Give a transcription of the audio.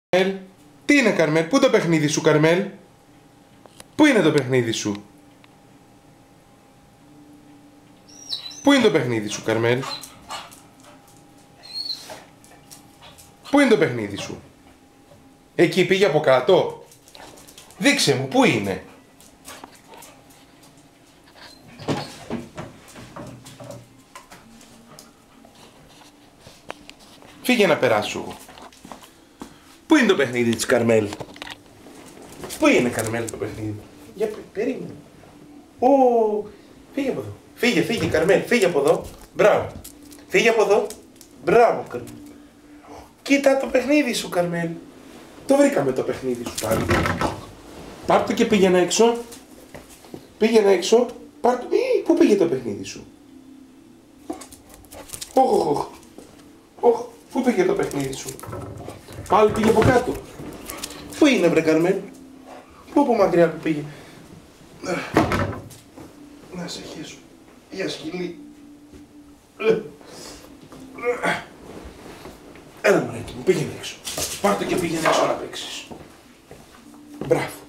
Τι είναι, Καρμέλ, πού το παιχνίδι σου, Καρμέλ? Πού είναι το παιχνίδι σου? Πού είναι το παιχνίδι σου, Καρμέλ? Πού είναι το παιχνίδι σου? Εκεί πήγε από κάτω. Δείξε μου, πού είναι? Φύγε να περάσω εγώ. Πού είναι το παιχνίδι της Καρμέλ? Πού είναι, Καρμέλ, το παιχνίδι? Για περίμενε. Ω, φύγε από εδώ. Φύγε, Καρμέλ, φύγε από εδώ. Μπράβο. Φύγε από εδώ. Μπράβο, Καρμέλ. Κοίτα το παιχνίδι σου, Καρμέλ. Το βρήκαμε το παιχνίδι σου πάλι. Πάρ' το και πήγαινε έξω. Πήγαινε έξω. Πάρ' το. Πού πήγε το παιχνίδι σου? Όχ. Πού πήγε το παιχνίδι σου? Πάλι πήγε από κάτω. Πού είναι, βρε Καρμέλ? Πού από μακριά που πήγε? Να σε χέσω. Για σκυλί. Έλα, μωρέκι μου, πήγαινε έξω. Πάρ' το και πήγαινε έξω να παίξεις. Μπράβο.